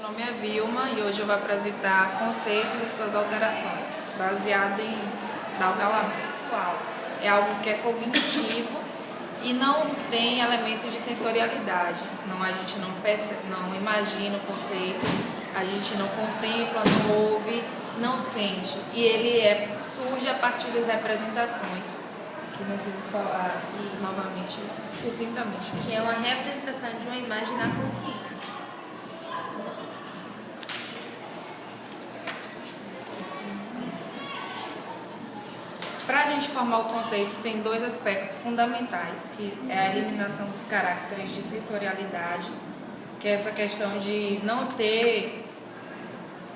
nome é Vilma e hoje eu vou apresentar conceitos e suas alterações, baseado em Dalgalamento. É algo que é cognitivo e não tem elementos de sensorialidade. A gente não percebe, não imagina o conceito, a gente não contempla, não ouve, não sente. E ele surge a partir das representações, que nós vamos falar novamente, sucintamente. Que é uma representação de uma imagem na consciência. Para a gente formar o conceito, tem dois aspectos fundamentais, que é a eliminação dos caracteres de sensorialidade, que é essa questão de não ter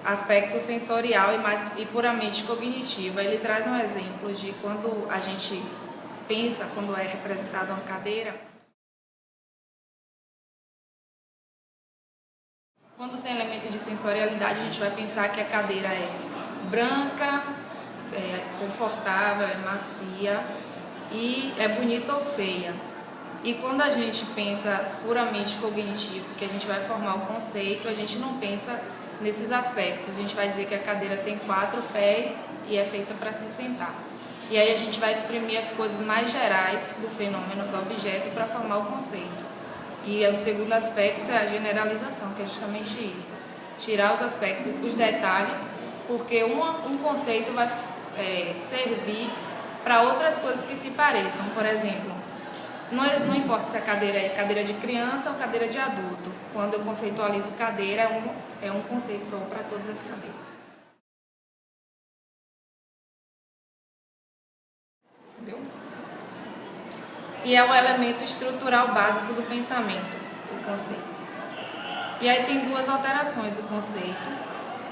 aspecto sensorial e puramente cognitivo. Ele traz um exemplo de quando a gente pensa, quando é representada uma cadeira. Quando tem elemento de sensorialidade, a gente vai pensar que a cadeira é branca, é confortável, é macia e é bonita ou feia. E quando a gente pensa puramente cognitivo, que a gente vai formar o conceito, a gente não pensa nesses aspectos. A gente vai dizer que a cadeira tem 4 pés e é feita para se sentar. E aí a gente vai exprimir as coisas mais gerais do fenômeno, do objeto, para formar o conceito. E o segundo aspecto é a generalização, que é justamente isso. Tirar os aspectos, os detalhes, porque um conceito vai servir para outras coisas que se pareçam. Por exemplo, não importa se a cadeira é cadeira de criança ou cadeira de adulto. Quando eu conceitualizo cadeira, é um conceito só para todas as cadeiras. Entendeu? E é o elemento estrutural básico do pensamento, o conceito. E aí tem duas alterações do conceito,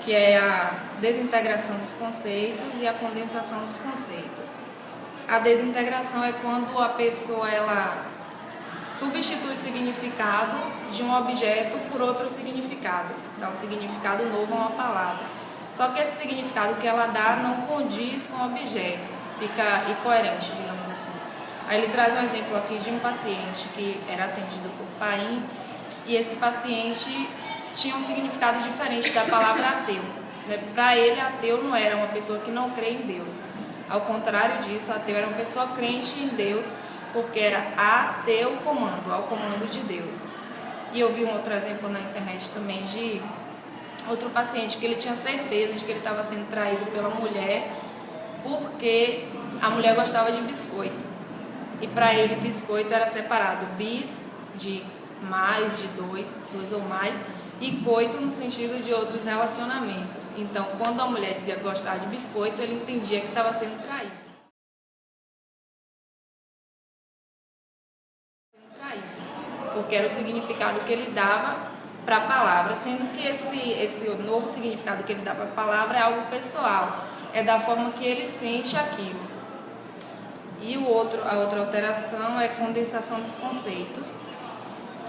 que é a desintegração dos conceitos e a condensação dos conceitos. A desintegração é quando a pessoa substitui o significado de um objeto por outro significado, dá um significado novo a uma palavra. Só que esse significado que ela dá não condiz com o objeto, fica incoerente, digamos assim. Aí ele traz um exemplo aqui de um paciente que era atendido por Paim, e esse paciente tinha um significado diferente da palavra ateu. Para ele, ateu não era uma pessoa que não crê em Deus. Ao contrário disso, ateu era uma pessoa crente em Deus, porque era ateu comando, ao comando de Deus. E eu vi um outro exemplo na internet também de outro paciente que ele tinha certeza de que ele estava sendo traído pela mulher, porque a mulher gostava de biscoito. E para ele, biscoito era separado bis, de mais, de dois ou mais, e coito no sentido de outros relacionamentos. Então, quando a mulher dizia gostar de biscoito, ele entendia que estava sendo traído. Porque era o significado que ele dava para a palavra, sendo que esse novo significado que ele dá para a palavra é algo pessoal, é da forma que ele sente aquilo. E a outra alteração é a condensação dos conceitos,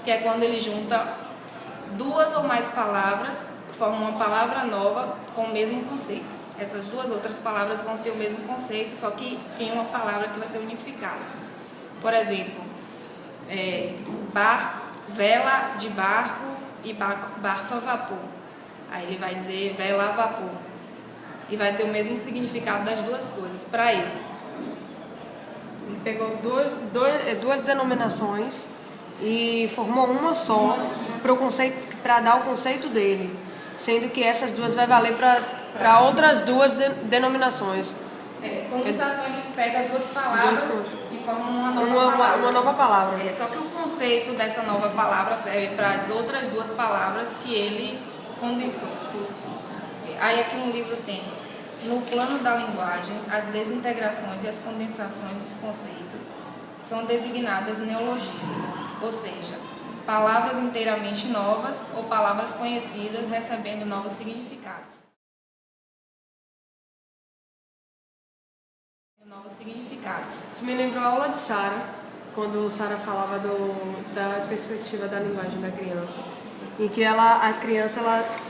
que é quando ele junta duas ou mais palavras, formam uma palavra nova com o mesmo conceito. Essas duas outras palavras vão ter o mesmo conceito, só que em uma palavra que vai ser unificada. Por exemplo, vela de barco e barco a vapor. Aí ele vai dizer vela a vapor. E vai ter o mesmo significado das duas coisas para ele. Ele pegou duas denominações e formou uma só para dar o conceito dele, sendo que essas duas vai valer para outras duas denominações. Condensação, ele pega duas palavras e forma uma nova palavra. Só que o conceito dessa nova palavra serve para as outras duas palavras que ele condensou. Aí aqui no livro tem: no plano da linguagem, as desintegrações e as condensações dos conceitos são designadas neologismo, ou seja, palavras inteiramente novas ou palavras conhecidas recebendo novos significados. Isso me lembrou a aula de Sara, quando Sara falava da perspectiva da linguagem da criança, em que a criança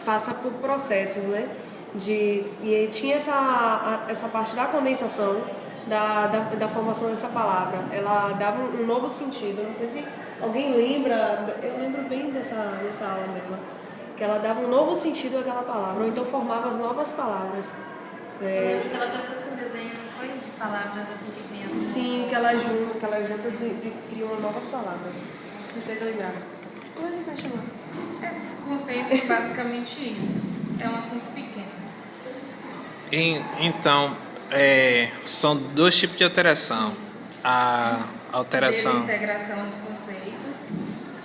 passa por processos, né? E tinha essa parte da condensação, da formação dessa palavra. Ela dava um novo sentido. Não sei se alguém lembra, eu lembro bem dessa aula mesmo. que ela dava um novo sentido àquela palavra, ou então formava as novas palavras. Eu lembro que ela até fez um desenho, não foi? De palavras assim de criança. Sim, que elas juntas criam novas palavras. Me fez lembrar. Como ele vai chamar? Esse conceito é basicamente isso. É um assunto pequeno. Então, são dois tipos de alteração. Isso. A alteração, Desintegração dos conceitos.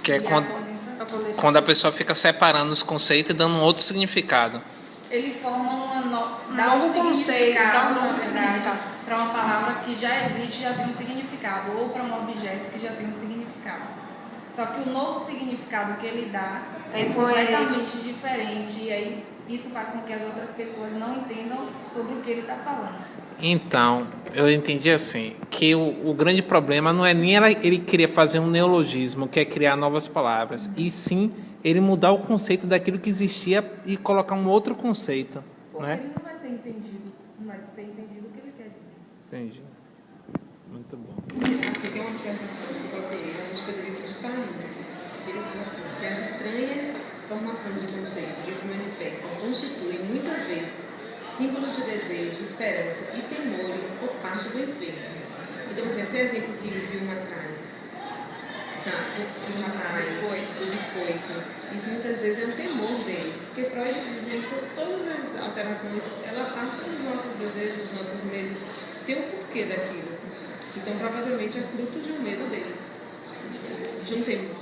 que é e a condensação. quando a pessoa fica separando os conceitos e dando um outro significado. Ele forma dá novo um conceito, dá significado, um novo na verdade, significado. para uma palavra que já existe e já tem um significado, ou para um objeto que já tem um significado. Só que o novo significado que ele dá É completamente diferente, e aí isso faz com que as outras pessoas não entendam sobre o que ele está falando. Então, eu entendi assim, que o grande problema não é nem ele querer fazer um neologismo, que é criar novas palavras, e sim ele mudar o conceito daquilo que existia e colocar um outro conceito. Porque Né? ele não vai ser entendido, não vai ser entendido o que ele quer dizer. Entendi. Muito bom. Assim, tem uma observação que eu coloquei, mas acho que eu deveria pedir para ele. Ele fala assim, que as estranhas formações de conceito que se manifestam constituem, muitas vezes, símbolos de desejo, esperança e temores por parte do enfermo. Então, assim, esse exemplo que ele viu atrás, do rapaz, do biscoito, isso muitas vezes é um temor dele. Porque Freud diz que todas as alterações, ela parte dos nossos desejos, dos nossos medos, tem um porquê daquilo. Então, provavelmente, é fruto de um medo dele, de um temor.